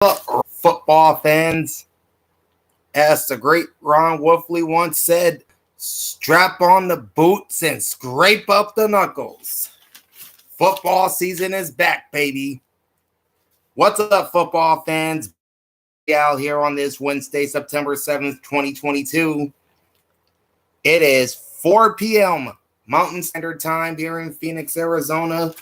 Up, football fans? As the great Ron Wolfley once said, strap on the boots and scrape up the knuckles. Football season is back, baby. What's up, football fans? Al here on this Wednesday, September 7th, 2022. It is 4 p.m. Mountain Standard Time here in Phoenix, Arizona.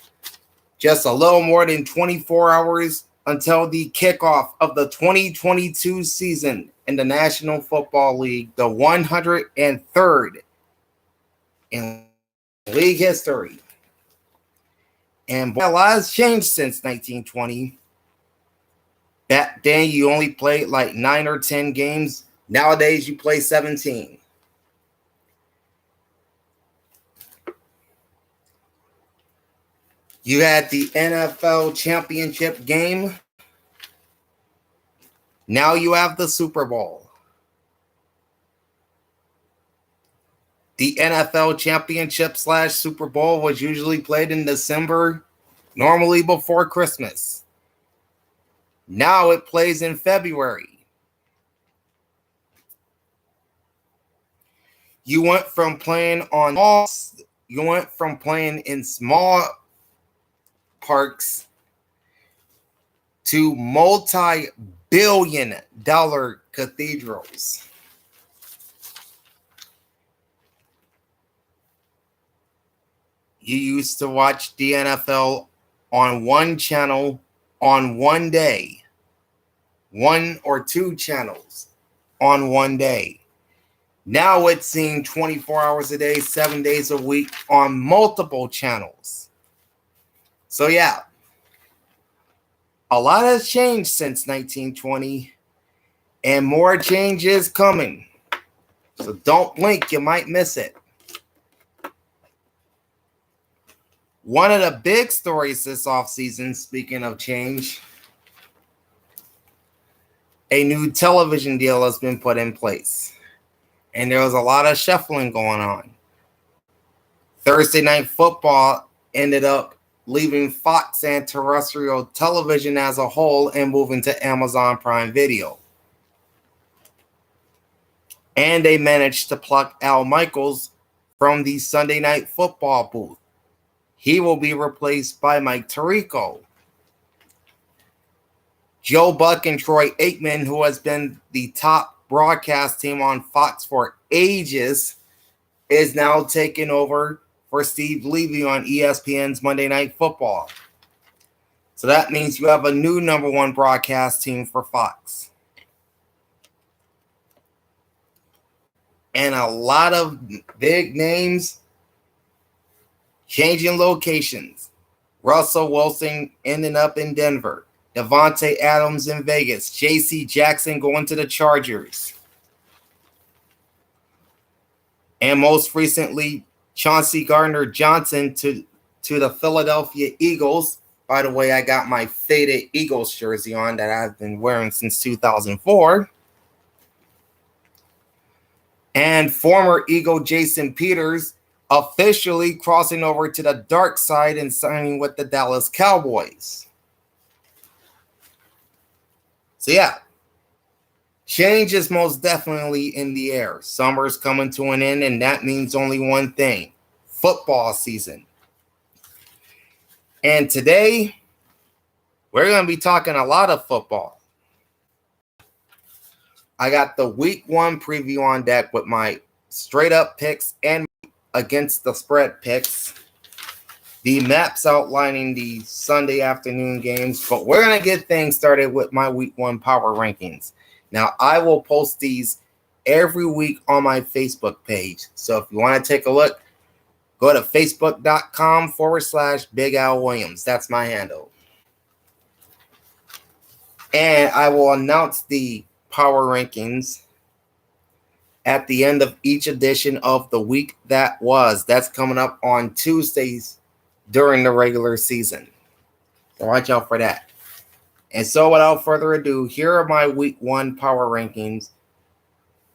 Just a little more than 24 hours until the kickoff of the 2022 season in the National Football League, the 103rd in league history. And boy, a lot has changed since 1920. Back then, you only played like 9 or 10 games. Nowadays, you play 17. You had the NFL championship game. Now you have the Super Bowl. The NFL championship / Super Bowl was usually played in December, normally before Christmas. Now it plays in February. You went from playing in small parks to multi-billion-dollar cathedrals. You used to watch the NFL on one channel on one day, 1 or 2 channels on one day. Now it's seen 24 hours a day, 7 days a week on multiple channels. So yeah, a lot has changed since 1920, and more change is coming. So don't blink, you might miss it. One of the big stories this offseason, speaking of change, a new television deal has been put in place. And there was a lot of shuffling going on. Thursday Night Football ended up leaving Fox and terrestrial television as a whole and moving to Amazon Prime Video. And they managed to pluck Al Michaels from the Sunday Night Football booth. He will be replaced by Mike Tirico. Joe Buck and Troy Aikman, who has been the top broadcast team on Fox for ages, is now taking over for Steve Levy on ESPN's Monday Night Football. So that means you have a new number one broadcast team for Fox. And a lot of big names changing locations. Russell Wilson ending up in Denver. Davante Adams in Vegas. J.C. Jackson going to the Chargers. And most recently, Chauncey Gardner-Johnson to the Philadelphia Eagles. By the way, I got my faded Eagles jersey on that I've been wearing since 2004. And former Eagle Jason Peters officially crossing over to the dark side and signing with the Dallas Cowboys. So yeah, change is most definitely in the air. Summer's coming to an end, and that means only one thing: football season. And today, we're going to be talking a lot of football. I got the week 1 preview on deck with my straight up picks and against the spread picks. The maps outlining the Sunday afternoon games, but we're going to get things started with my week 1 power rankings. Now, I will post these every week on my Facebook page. So if you want to take a look, go to facebook.com/Big Al Williams. That's my handle. And I will announce the power rankings at the end of each edition of the week that was. That's coming up on Tuesdays during the regular season. So watch out for that. And so without further ado, here are my week 1 power rankings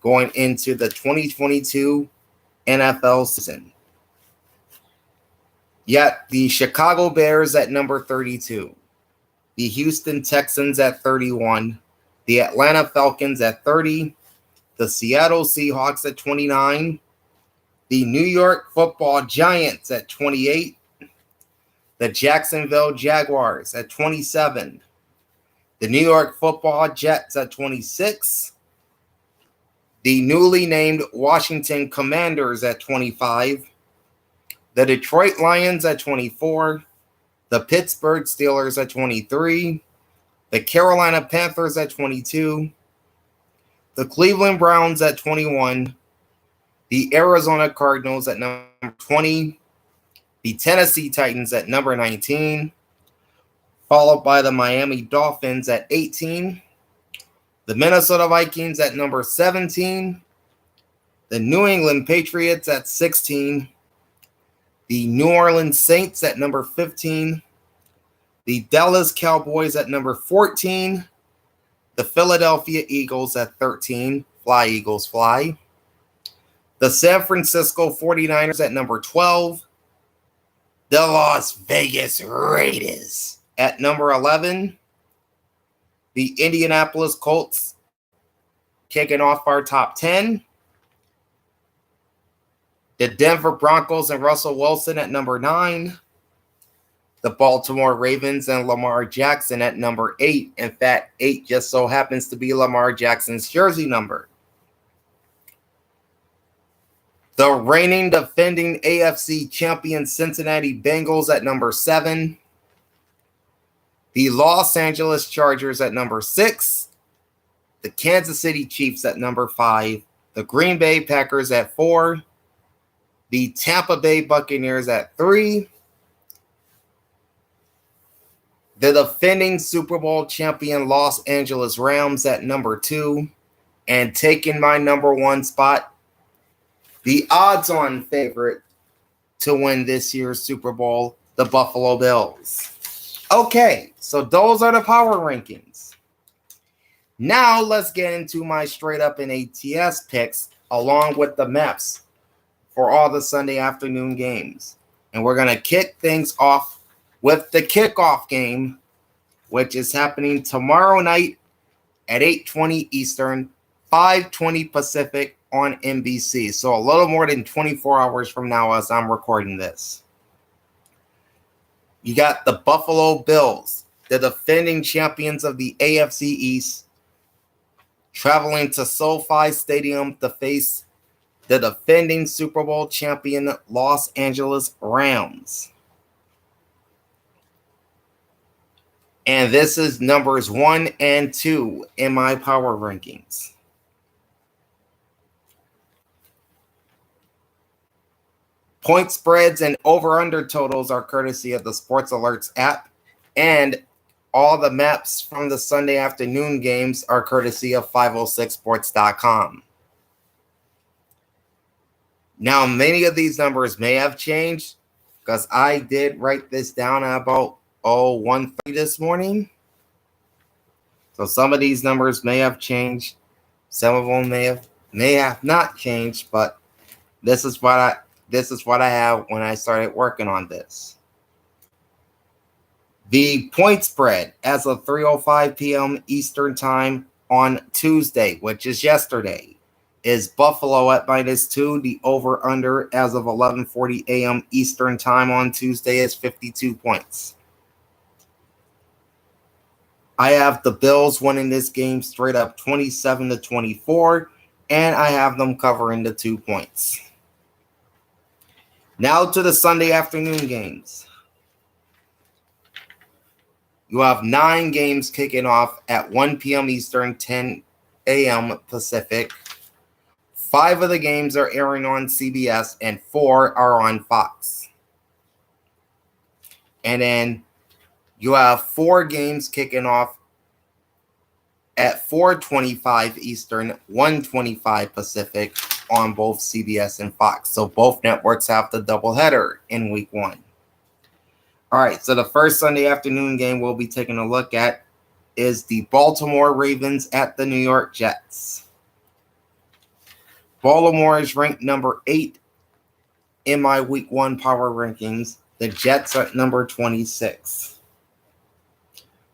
going into the 2022 NFL season. You got the Chicago Bears at number 32. the Houston Texans at 31, the Atlanta Falcons at 30, the Seattle Seahawks at 29, the New York Football Giants at 28, the Jacksonville Jaguars at 27, the New York Football Jets at 26, the newly named Washington Commanders at 25, the Detroit Lions at 24, the Pittsburgh Steelers at 23, the Carolina Panthers at 22, the Cleveland Browns at 21, the Arizona Cardinals at number 20, the Tennessee Titans at number 19, followed by the Miami Dolphins at 18, the Minnesota Vikings at number 17, the New England Patriots at 16, the New Orleans Saints at number 15, the Dallas Cowboys at number 14, the Philadelphia Eagles at 13, fly Eagles fly, the San Francisco 49ers at number 12, the Las Vegas Raiders at number 11, the Indianapolis Colts kicking off our top 10, the Denver Broncos and Russell Wilson at number 9, the Baltimore Ravens and Lamar Jackson at number 8. In fact, 8 just so happens to be Lamar Jackson's jersey number. The reigning defending AFC champion Cincinnati Bengals at number 7, the Los Angeles Chargers at number 6, the Kansas City Chiefs at number 5, the Green Bay Packers at 4, the Tampa Bay Buccaneers at 3, the defending Super Bowl champion Los Angeles Rams at number 2, and taking my number 1 spot, the odds-on favorite to win this year's Super Bowl, the Buffalo Bills. Okay, so those are the power rankings. Now let's get into my straight-up and ATS picks along with the maps for all the Sunday afternoon games. And we're going to kick things off with the kickoff game, which is happening tomorrow night at 8:20 Eastern, 5:20 Pacific on NBC. So a little more than 24 hours from now as I'm recording this. You got the Buffalo Bills, the defending champions of the AFC East, traveling to SoFi Stadium to face the defending Super Bowl champion Los Angeles Rams. And this is numbers 1 and 2 in my power rankings. Point spreads and over-under totals are courtesy of the Sports Alerts app, and all the maps from the Sunday afternoon games are courtesy of 506sports.com. Now, many of these numbers may have changed because I did write this down at about 1:30 this morning. So some of these numbers may have changed. Some of them may have not changed, but this is what I have when I started working on this. The point spread as of 3:05 p.m. Eastern time on Tuesday, which is yesterday, is Buffalo at -2. The over-under as of 11:40 a.m. Eastern time on Tuesday is 52 points. I have the Bills winning this game straight up 27-24, and I have them covering the 2 points. Now to the Sunday afternoon games. You have 9 games kicking off at 1 p.m. Eastern, 10 a.m. Pacific. 5 of the games are airing on CBS, and 4 are on Fox. And then you have 4 games kicking off at 4:25 Eastern, 1:25 Pacific on both CBS and Fox. So both networks have the doubleheader in week 1. All right, so the first Sunday afternoon game we'll be taking a look at is the Baltimore Ravens at the New York Jets. Baltimore is ranked number 8 in my week 1 power rankings. The Jets are number 26.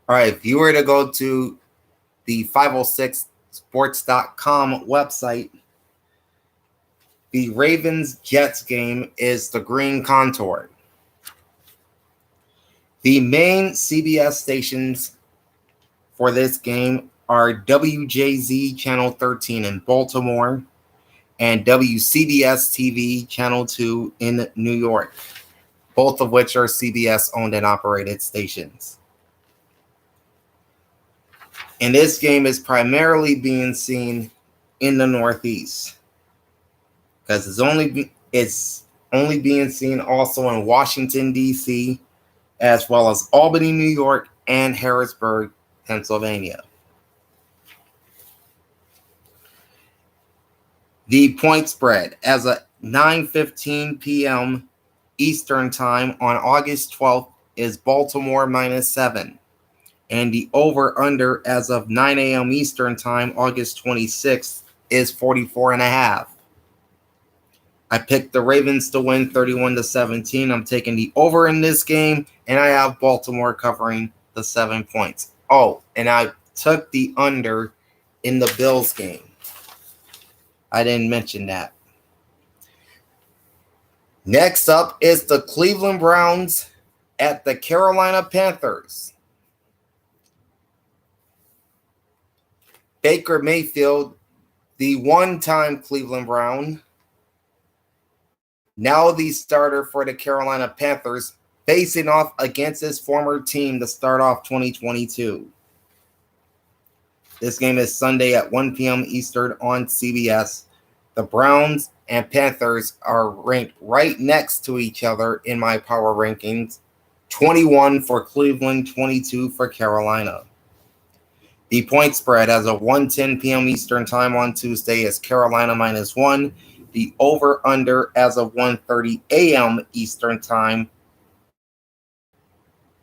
All right, if you were to go to the 506sports.com website, the Ravens-Jets game is the green contour. The main CBS stations for this game are WJZ Channel 13 in Baltimore and WCBS TV Channel 2 in New York, both of which are CBS owned and operated stations. And this game is primarily being seen in the Northeast because it's only being seen also in Washington, D.C., as well as Albany, New York, and Harrisburg, Pennsylvania. The point spread as of 9:15 p.m. Eastern Time on August 12th is Baltimore -7. And the over-under as of 9 a.m. Eastern Time, August 26th, is 44.5. I picked the Ravens to win 31-17. I'm taking the over in this game, and I have Baltimore covering the 7 points. Oh, and I took the under in the Bills game. I didn't mention that. Next up is the Cleveland Browns at the Carolina Panthers. Baker Mayfield, the one-time Cleveland Brown, now the starter for the Carolina Panthers, facing off against his former team to start off 2022. This game is Sunday at 1 p.m. Eastern on CBS. The Browns and Panthers are ranked right next to each other in my power rankings, 21 for Cleveland, 22 for Carolina. The point spread as of 1:10 p.m. Eastern Time on Tuesday is Carolina -1. The over-under as of 1:30 a.m. Eastern Time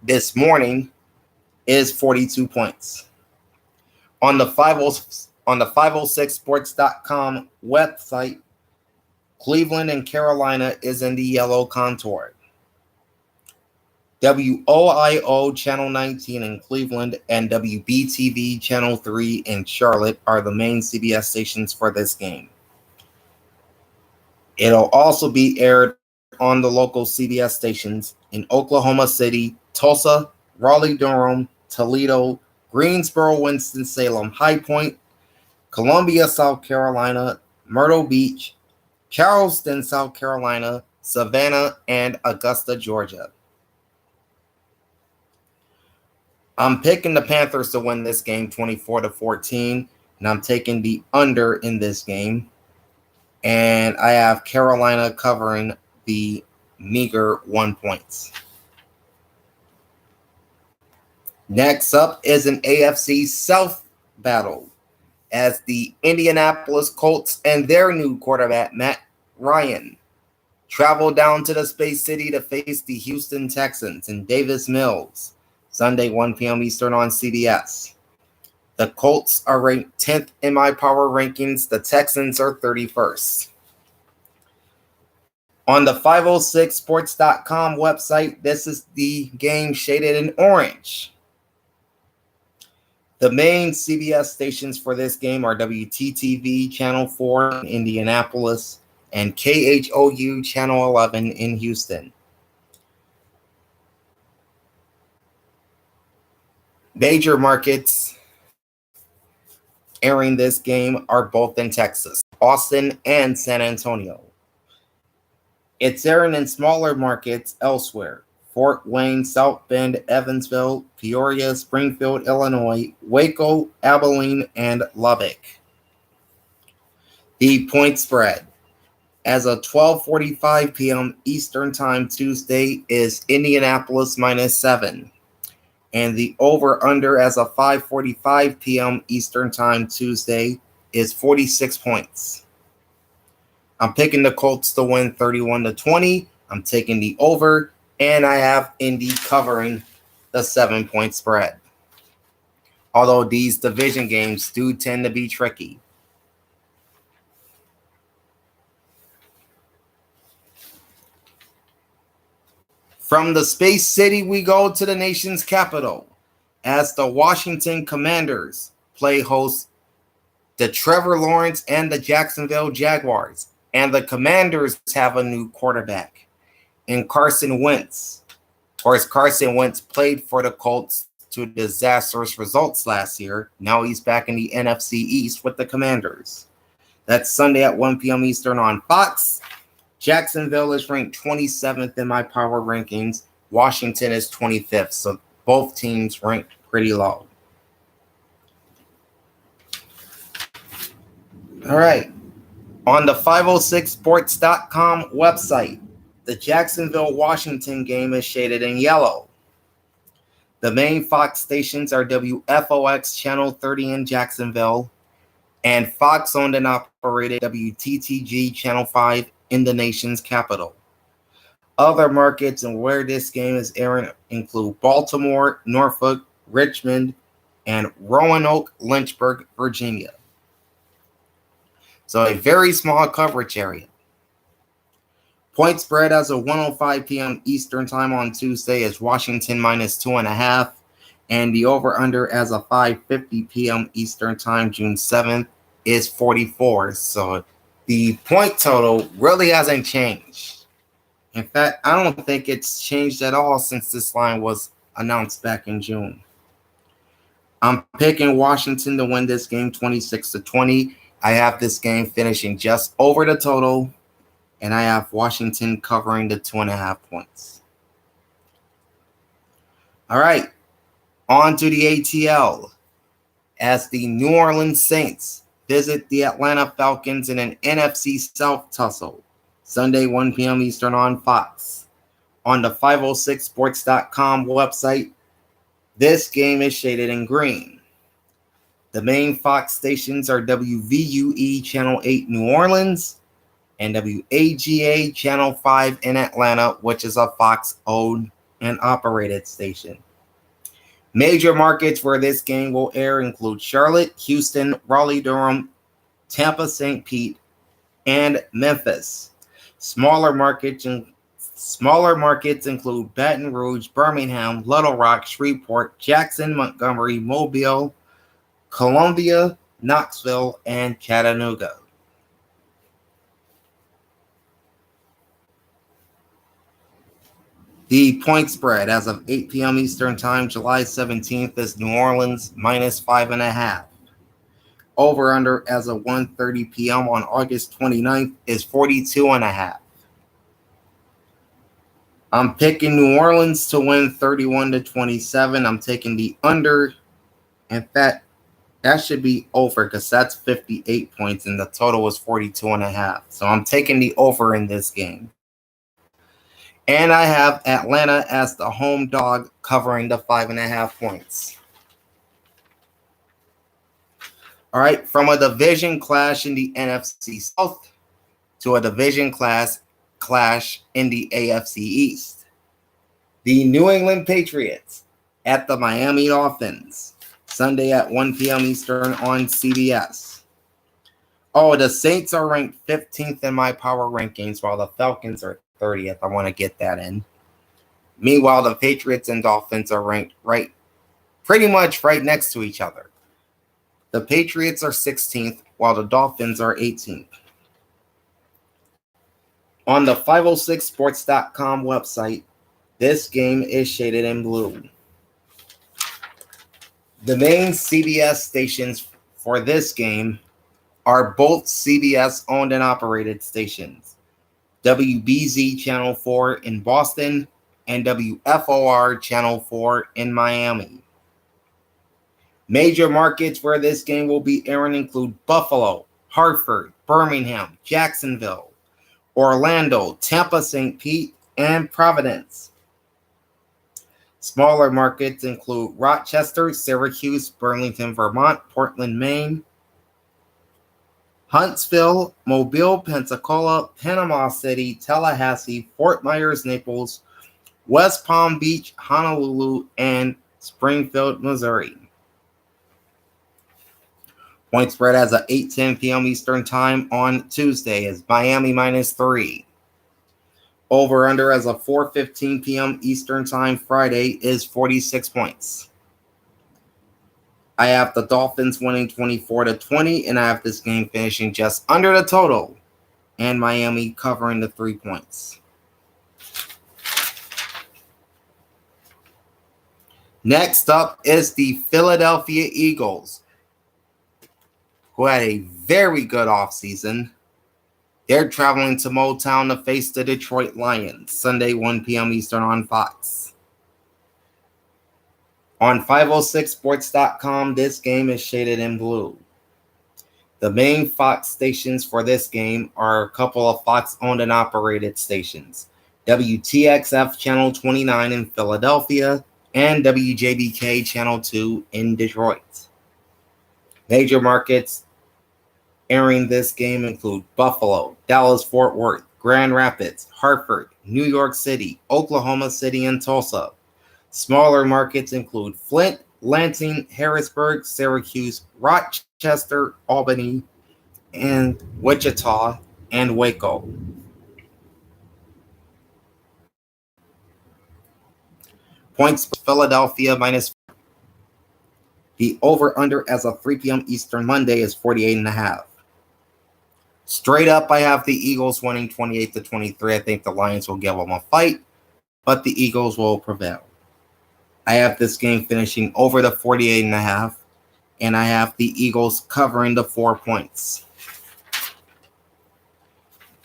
this morning is 42 points. On the 506sports.com website, Cleveland and Carolina is in the yellow contour. WOIO Channel 19 in Cleveland and WBTV Channel 3 in Charlotte are the main CBS stations for this game. It'll also be aired on the local CBS stations in Oklahoma City, Tulsa, Raleigh-Durham, Toledo, Greensboro, Winston-Salem, High Point, Columbia, South Carolina, Myrtle Beach, Charleston, South Carolina, Savannah, and Augusta, Georgia. I'm picking the Panthers to win this game 24-14, and I'm taking the under in this game. And I have Carolina covering the meager 1 point. Next up is an AFC South battle as the Indianapolis Colts and their new quarterback, Matt Ryan, travel down to the Space City to face the Houston Texans in Davis Mills, Sunday, 1 p.m. Eastern on CBS. The Colts are ranked 10th in my power rankings. The Texans are 31st. On the 506sports.com website, this is the game shaded in orange. The main CBS stations for this game are WTTV Channel 4 in Indianapolis and KHOU Channel 11 in Houston. Major markets airing this game are both in Texas, Austin and San Antonio. It's airing in smaller markets elsewhere: Fort Wayne, South Bend, Evansville, Peoria, Springfield, Illinois, Waco, Abilene, and Lubbock. The point spread as of 12:45 p.m. Eastern Time Tuesday is Indianapolis -7. And the over-under as of 5:45 p.m. Eastern Time Tuesday is 46 points. I'm picking the Colts to win 31-20. I'm taking the over, and I have Indy covering the 7-point spread. Although these division games do tend to be tricky. From the Space City, we go to the nation's capital as the Washington Commanders play host the Trevor Lawrence and the Jacksonville Jaguars. And the Commanders have a new quarterback in Carson Wentz. Of course, Carson Wentz played for the Colts to disastrous results last year. Now he's back in the NFC East with the Commanders. That's Sunday at 1 p.m. Eastern on Fox. Jacksonville is ranked 27th in my power rankings. Washington is 25th. So both teams ranked pretty low. All right. On the 506sports.com website, the Jacksonville-Washington game is shaded in yellow. The main Fox stations are WFOX Channel 30 in Jacksonville and Fox-owned and operated WTTG Channel 5 in the nation's capital. Other markets and where this game is airing include Baltimore, Norfolk, Richmond, and Roanoke, Lynchburg, Virginia. So a very small coverage area. Point spread as of 1:05 p.m. Eastern time on Tuesday is Washington minus 2.5. And the over-under as of 5:50 p.m. Eastern time, June 7th, is 44. So the point total really hasn't changed. In fact, I don't think it's changed at all since this line was announced back in June. I'm picking Washington to win this game 26-20. I have this game finishing just over the total, and I have Washington covering the 2.5 points. All right, on to the ATL. As the New Orleans Saints visit the Atlanta Falcons in an NFC South tussle, Sunday, 1 p.m. Eastern on Fox. On the 506sports.com website, this game is shaded in green. The main Fox stations are WVUE Channel 8 New Orleans and WAGA Channel 5 in Atlanta, which is a Fox-owned and operated station. Major markets where this game will air include Charlotte, Houston, Raleigh-Durham, Tampa, St. Pete, and Memphis. Smaller markets include Baton Rouge, Birmingham, Little Rock, Shreveport, Jackson, Montgomery, Mobile, Columbia, Knoxville, and Chattanooga. The point spread as of 8 p.m. Eastern time, July 17th, is New Orleans minus 5.5. Over-under as of 1:30 p.m. on August 29th is 42.5. I'm picking New Orleans to win 31-27. I'm taking the under. In fact, that should be over because that's 58 points and the total was 42.5. So I'm taking the over in this game. And I have Atlanta as the home dog covering the 5.5 points. All right, from a division clash in the NFC South to a division clash in the AFC East. The New England Patriots at the Miami Dolphins. Sunday at 1 p.m. Eastern on CBS. Oh, the Saints are ranked 15th in my power rankings, while the Falcons are 30th. I want to get that in. Meanwhile, the Patriots and Dolphins are ranked pretty much right next to each other. The Patriots are 16th, while the Dolphins are 18th. On the 506sports.com website, this game is shaded in blue. The main CBS stations for this game are both CBS owned and operated stations. WBZ Channel 4 in Boston and WFOR Channel 4 in Miami. Major markets where this game will be airing include Buffalo, Hartford, Birmingham, Jacksonville, Orlando, Tampa, St. Pete, and Providence. Smaller markets include Rochester, Syracuse, Burlington, Vermont, Portland, Maine, Huntsville, Mobile, Pensacola, Panama City, Tallahassee, Fort Myers, Naples, West Palm Beach, Honolulu, and Springfield, Missouri. Point spread as of 8:10 p.m. Eastern time on Tuesday is Miami minus 3. Over-under as of 4:15 p.m. Eastern time Friday is 46 points. I have the Dolphins winning 24-20, and I have this game finishing just under the total, and Miami covering the 3 points. Next up is the Philadelphia Eagles, who had a very good offseason. They're traveling to Motown to face the Detroit Lions, Sunday 1 p.m. Eastern on Fox. On 506sports.com, this game is shaded in blue. The main Fox stations for this game are a couple of Fox-owned and operated stations, WTXF Channel 29 in Philadelphia and WJBK Channel 2 in Detroit. Major markets airing this game include Buffalo, Dallas-Fort Worth, Grand Rapids, Hartford, New York City, Oklahoma City, and Tulsa. Smaller markets include Flint, Lansing, Harrisburg, Syracuse, Rochester, Albany, and Wichita, and Waco. Points for Philadelphia minus. The over-under as of 3 p.m. Eastern Monday is 48.5. Straight up, I have the Eagles winning 28-23. I think the Lions will give them a fight, but the Eagles will prevail. I have this game finishing over the 48.5, and I have the Eagles covering the 4 points.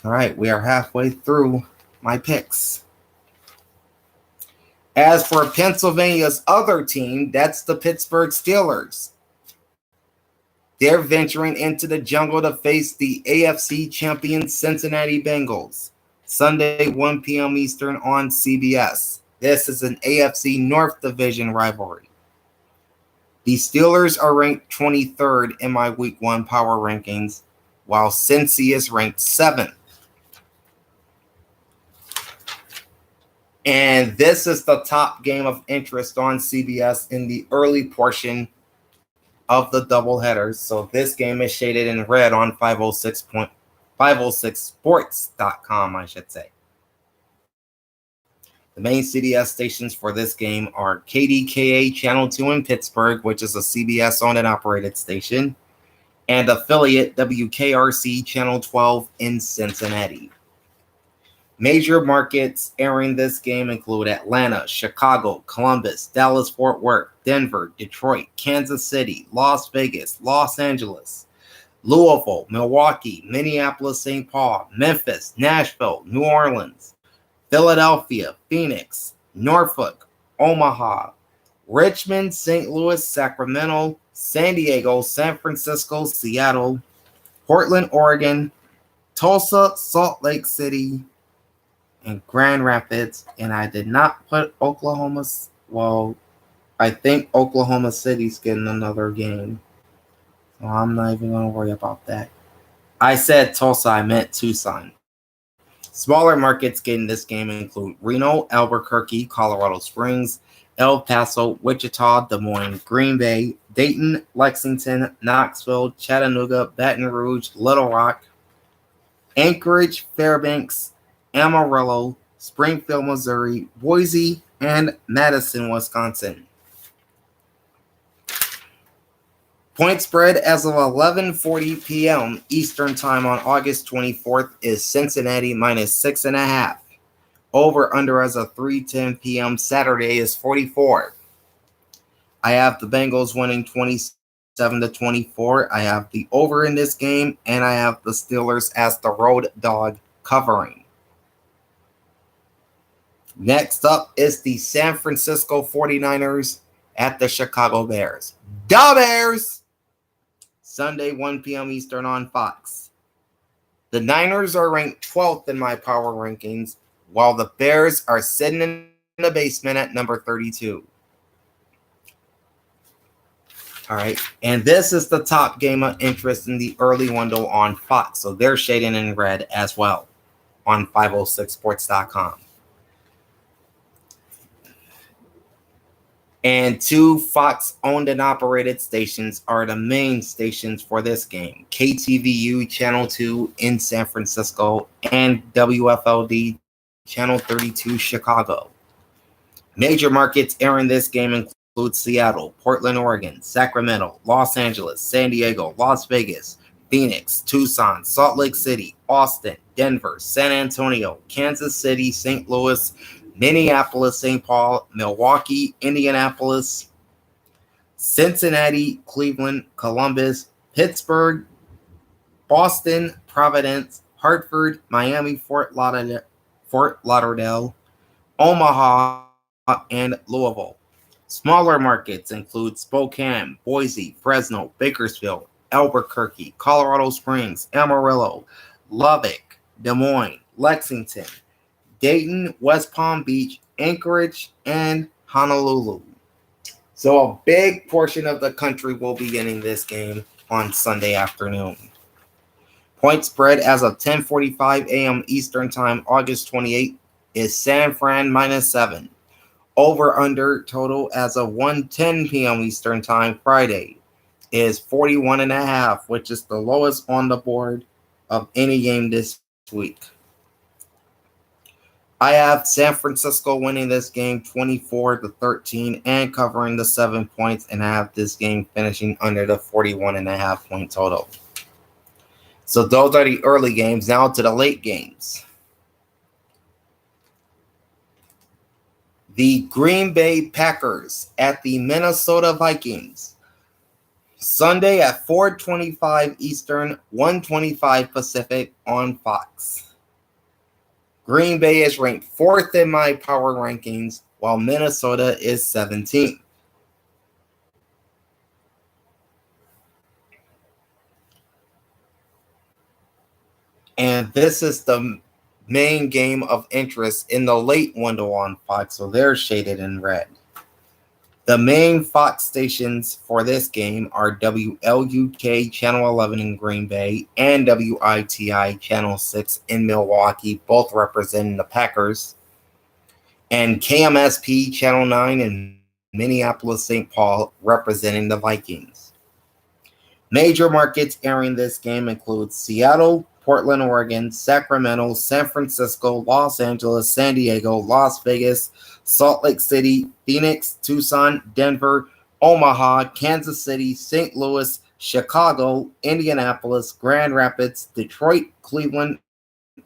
All right, we are halfway through my picks. As for Pennsylvania's other team, that's the Pittsburgh Steelers. They're venturing into the jungle to face the AFC champion Cincinnati Bengals, Sunday 1 p.m. Eastern on CBS. This is an AFC North Division rivalry. The Steelers are ranked 23rd in my Week 1 power rankings, while Cincy is ranked 7th. And this is the top game of interest on CBS in the early portion of the doubleheaders. So this game is shaded in red on 506sports.com, I should say. The main CBS stations for this game are KDKA Channel 2 in Pittsburgh, which is a CBS owned and operated station, and affiliate WKRC Channel 12 in Cincinnati. Major markets airing this game include Atlanta, Chicago, Columbus, Dallas-Fort Worth, Denver, Detroit, Kansas City, Las Vegas, Los Angeles, Louisville, Milwaukee, Minneapolis-St. Paul, Memphis, Nashville, New Orleans, Philadelphia, Phoenix, Norfolk, Omaha, Richmond, St. Louis, Sacramento, San Diego, San Francisco, Seattle, Portland, Oregon, Tulsa, Salt Lake City, and Grand Rapids. And I did not put Oklahoma's. Well, I think Oklahoma City's getting another game, so I'm not even going to worry about that. I said Tulsa, I meant Tucson. Smaller markets getting this game include Reno, Albuquerque, Colorado Springs, El Paso, Wichita, Des Moines, Green Bay, Dayton, Lexington, Knoxville, Chattanooga, Baton Rouge, Little Rock, Anchorage, Fairbanks, Amarillo, Springfield, Missouri, Boise, and Madison, Wisconsin. Point spread as of 11:40 p.m. Eastern Time on August 24th is Cincinnati minus 6.5. Over under as of 3:10 p.m. Saturday is 44. I have the Bengals winning 27-24. I have the over in this game, and I have the Steelers as the road dog covering. Next up is the San Francisco 49ers at the Chicago Bears. Da Bears! Sunday, 1 p.m. Eastern on Fox. The Niners are ranked 12th in my power rankings, while the Bears are sitting in the basement at number 32. All right, and this is the top game of interest in the early window on Fox, so they're shading in red as well on 506sports.com. And two Fox-owned and operated stations are the main stations for this game. KTVU Channel 2 in San Francisco and WFLD Channel 32 Chicago. Major markets airing this game include Seattle, Portland, Oregon, Sacramento, Los Angeles, San Diego, Las Vegas, Phoenix, Tucson, Salt Lake City, Austin, Denver, San Antonio, Kansas City, St. Louis, Minneapolis, St. Paul, Milwaukee, Indianapolis, Cincinnati, Cleveland, Columbus, Pittsburgh, Boston, Providence, Hartford, Miami, Fort Lauderdale, Omaha, and Louisville. Smaller markets include Spokane, Boise, Fresno, Bakersfield, Albuquerque, Colorado Springs, Amarillo, Lubbock, Des Moines, Lexington, Dayton, West Palm Beach, Anchorage, and Honolulu. So a big portion of the country will be getting this game on Sunday afternoon. Point spread as of 10:45 a.m. Eastern Time, August 28th, is San Fran -7. Over-under total as of 1:10 p.m. Eastern Time, Friday, is 41.5, which is the lowest on the board of any game this week. I have San Francisco winning this game 24-13 and covering the 7 points, and I have this game finishing under the 41.5 point total. So those are the early games. Now to the late games. The Green Bay Packers at the Minnesota Vikings. Sunday at 4:25 Eastern, 1:25 Pacific on Fox. Green Bay is ranked 4th in my power rankings, while Minnesota is 17th. And this is the main game of interest in the late window on Fox, so they're shaded in red. The main Fox stations for this game are WLUK Channel 11 in Green Bay and WITI Channel 6 in Milwaukee, both representing the Packers, and KMSP Channel 9 in Minneapolis, St. Paul, representing the Vikings. Major markets airing this game include Seattle, Portland, Oregon, Sacramento, San Francisco, Los Angeles, San Diego, Las Vegas, Salt Lake City, Phoenix, Tucson, Denver, Omaha, Kansas City, St. Louis, Chicago, Indianapolis, Grand Rapids, Detroit, Cleveland,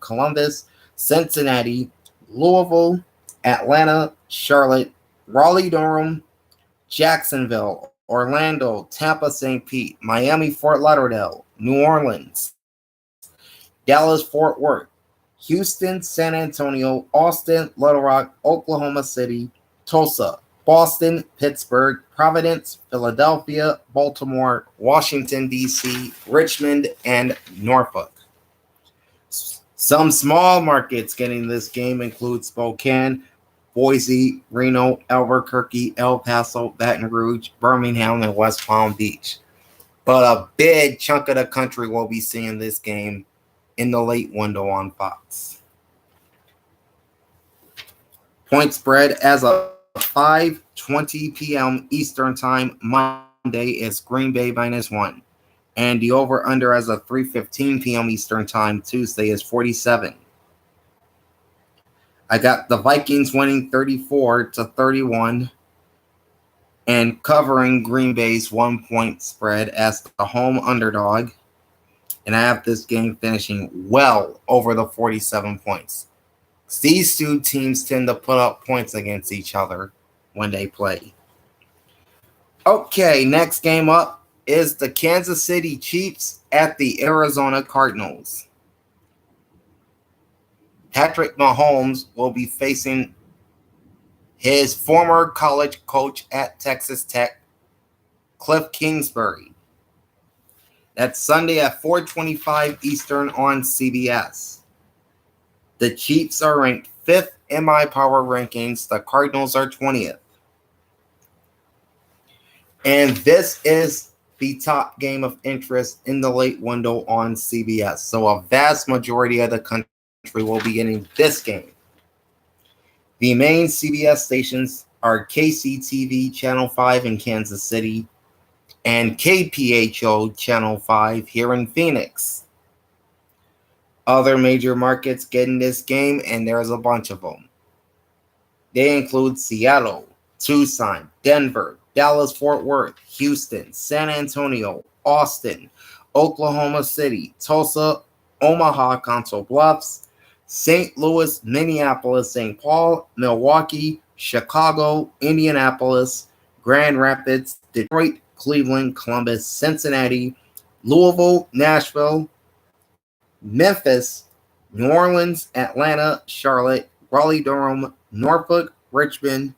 Columbus, Cincinnati, Louisville, Atlanta, Charlotte, Raleigh-Durham, Jacksonville, Orlando, Tampa, St. Pete, Miami, Fort Lauderdale, New Orleans, Dallas, Fort Worth, Houston, San Antonio, Austin, Little Rock, Oklahoma City, Tulsa, Boston, Pittsburgh, Providence, Philadelphia, Baltimore, Washington, D.C., Richmond, and Norfolk. Some small markets getting this game include Spokane, Boise, Reno, Albuquerque, El Paso, Baton Rouge, Birmingham, and West Palm Beach. But a big chunk of the country will be seeing this game in the late window on Fox. Point spread as of 5:20 p.m. Eastern Time Monday is Green Bay -1. And the over-under as of 3:15 p.m. Eastern Time Tuesday is 47. I got the Vikings winning 34-31 and covering Green Bay's 1 point spread as the home underdog. And I have this game finishing well over the 47 points. These two teams tend to put up points against each other when they play. Okay, next game up is the Kansas City Chiefs at the Arizona Cardinals. Patrick Mahomes will be facing his former college coach at Texas Tech, Cliff Kingsbury. That's Sunday at 4:25 Eastern on CBS. The Chiefs are ranked 5th in my power rankings. The Cardinals are 20th. And this is the top game of interest in the late window on CBS. So a vast majority of the country will be getting this game. The main CBS stations are KCTV Channel 5 in Kansas City and KPHO Channel 5 here in Phoenix. Other major markets getting this game, and there's a bunch of them. They include Seattle, Tucson, Denver, Dallas, Fort Worth, Houston, San Antonio, Austin, Oklahoma City, Tulsa, Omaha, Council Bluffs, St. Louis, Minneapolis, St. Paul, Milwaukee, Chicago, Indianapolis, Grand Rapids, Detroit, Cleveland, Columbus, Cincinnati, Louisville, Nashville, Memphis, New Orleans, Atlanta, Charlotte, Raleigh-Durham, Norfolk, Richmond,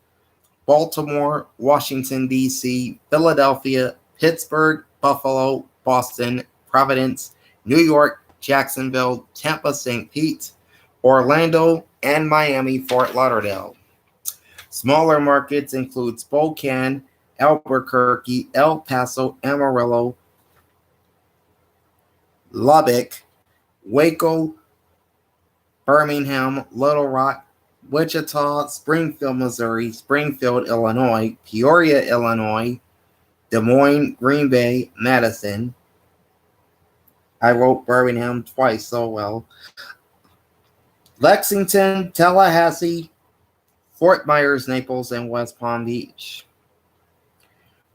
Baltimore, Washington, D.C., Philadelphia, Pittsburgh, Buffalo, Boston, Providence, New York, Jacksonville, Tampa, St. Pete, Orlando, and Miami, Fort Lauderdale. Smaller markets include Spokane, Albuquerque, El Paso, Amarillo, Lubbock, Waco, Birmingham, Little Rock, Wichita, Springfield, Missouri, Springfield, Illinois, Peoria, Illinois, Des Moines, Green Bay, Madison. I wrote Birmingham twice, so well. Lexington, Tallahassee, Fort Myers, Naples, and West Palm Beach.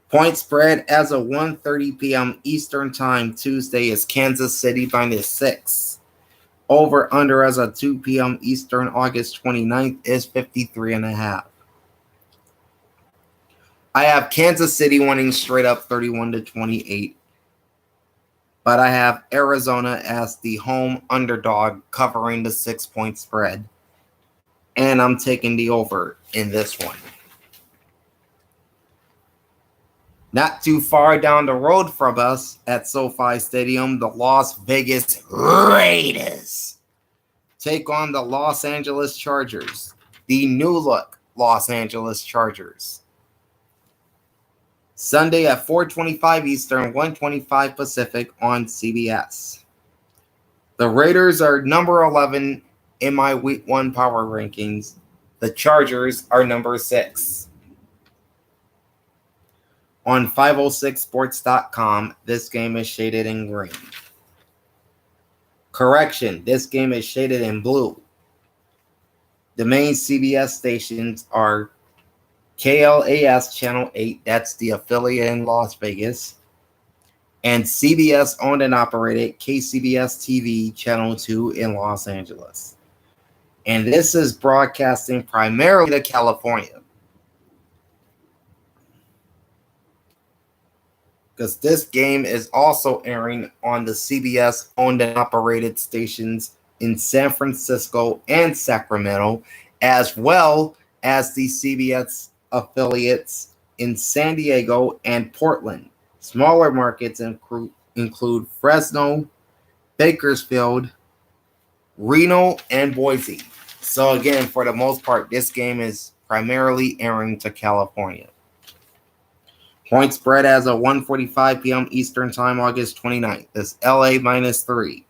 Point spread as of 1:30 p.m. Eastern Time Tuesday is Kansas City -6. Over under as of 2 p.m. Eastern August 29th is 53.5. I have Kansas City winning straight up 31-28. But I have Arizona as the home underdog covering the 6-point spread. And I'm taking the over in this one. Not too far down the road from us at SoFi Stadium, the Las Vegas Raiders take on the Los Angeles Chargers, the new look Los Angeles Chargers. Sunday at 4:25 Eastern, 1:25 Pacific on CBS. The Raiders are number 11 in my Week 1 power rankings. The Chargers are number 6. On 506sports.com, this game is shaded in green. Correction, this game is shaded in blue. The main CBS stations are KLAS Channel 8, that's the affiliate in Las Vegas, and CBS owned and operated KCBS TV Channel 2 in Los Angeles. And this is broadcasting primarily to California, because this game is also airing on the CBS owned and operated stations in San Francisco and Sacramento, as well as the CBS affiliates in San Diego and Portland. Smaller markets include Fresno, Bakersfield, Reno, and Boise. So again, for the most part, this game is primarily airing to California. Point spread as of 1:45 p.m. Eastern Time, August 29th is LA -3.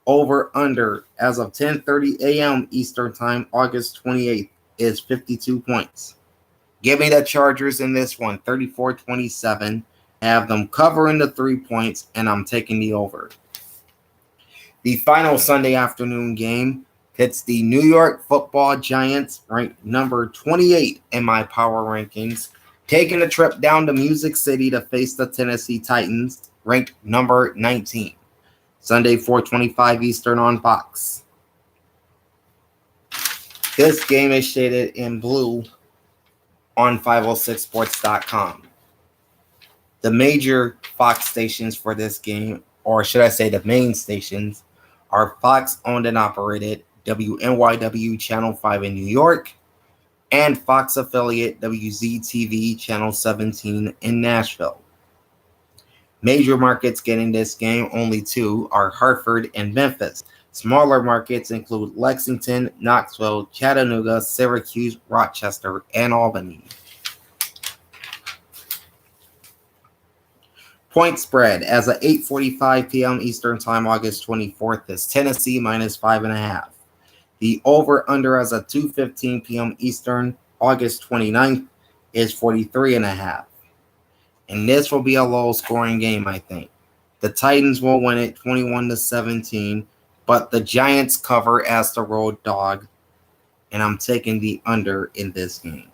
Over under as of 10:30 a.m. Eastern Time, August 28th is 52 points. Give me the Chargers in this one, 34-27. Have them covering the 3 points, and I'm taking the over. The final Sunday afternoon game pits the New York Football Giants, ranked number 28 in my power rankings, taking a trip down to Music City to face the Tennessee Titans, ranked number 19. Sunday, 4:25 Eastern on Fox. This game is shaded in blue on 506sports.com. The major Fox stations for this game, or should I say the main stations, are Fox owned and operated WNYW Channel 5 in New York and Fox affiliate WZTV Channel 17 in Nashville. Major markets getting this game, only 2, are Hartford and Memphis. Smaller markets include Lexington, Knoxville, Chattanooga, Syracuse, Rochester, and Albany. Point spread as of 8:45 p.m. Eastern Time, August 24th is Tennessee -5.5. The over-under as of 2:15 p.m. Eastern, August 29th is 43.5. And this will be a low-scoring game, I think. The Titans will win it 21-17, but the Giants cover as the road dog, and I'm taking the under in this game.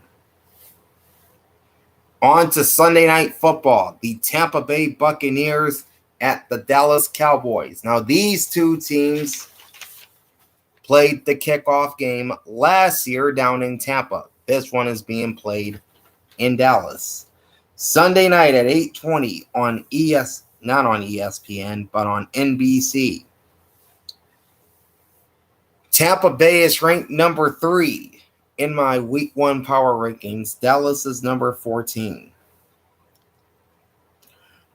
On to Sunday Night Football. The Tampa Bay Buccaneers at the Dallas Cowboys. Now, these two teams played the kickoff game last year down in Tampa. This one is being played in Dallas. Sunday night at 8:20 on not on ESPN, but on NBC. Tampa Bay is ranked number 3 in my Week 1 power rankings. Dallas is number 14.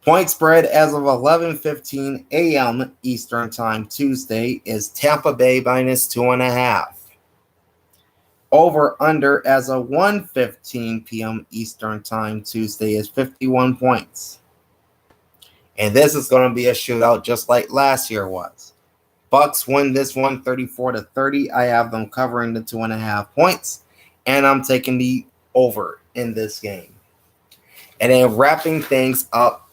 Point spread as of 11:15 a.m. Eastern Time Tuesday is Tampa Bay minus 2.5. Over under as of 1:15 p.m. Eastern Time Tuesday is 51 points. And this is going to be a shootout just like last year was. Bucks win this one 34-30. I have them covering the 2.5 points. And I'm taking the over in this game. And then wrapping things up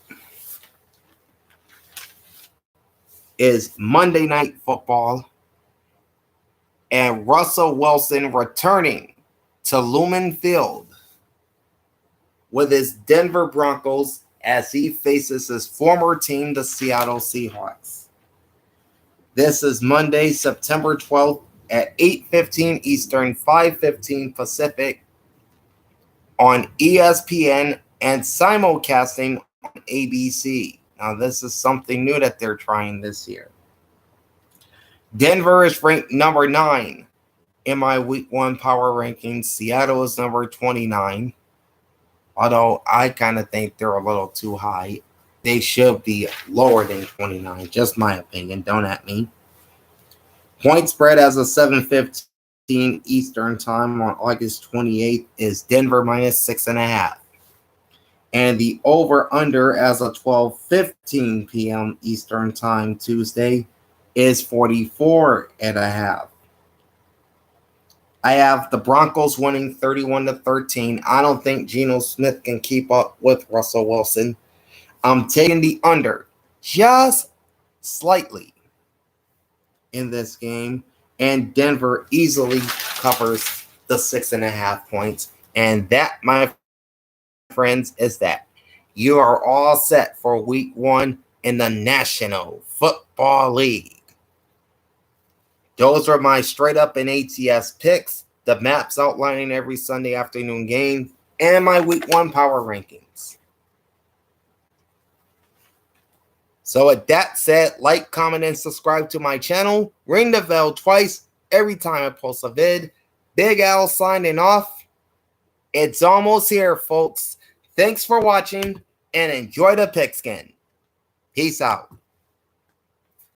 is Monday Night Football. And Russell Wilson returning to Lumen Field with his Denver Broncos as he faces his former team, the Seattle Seahawks. This is Monday, September 12th at 8:15 Eastern, 5:15 Pacific on ESPN and simulcasting on ABC. Now, this is something new that they're trying this year. Denver is ranked number 9 in my Week 1 power rankings. Seattle is number 29. Although I kind of think they're a little too high. They should be lower than 29. Just my opinion. Don't at me. Point spread as of 7:15 Eastern Time on August 28th is Denver minus 6.5. And the over-under as of 12:15 p.m. Eastern Time Tuesday is 44.5. I have the Broncos winning 31-13. I don't think Geno Smith can keep up with Russell Wilson. I'm taking the under just slightly in this game. And Denver easily covers the 6.5 points. And that, my friends, is that. You are all set for Week 1 in the National Football League. Those are my straight up and ATS picks, the maps outlining every Sunday afternoon game, and my Week 1 power rankings. So with that said, like, comment, and subscribe to my channel. Ring the bell twice every time I post a vid. Big Al signing off. It's almost here, folks. Thanks for watching, and enjoy the pigskin. Peace out.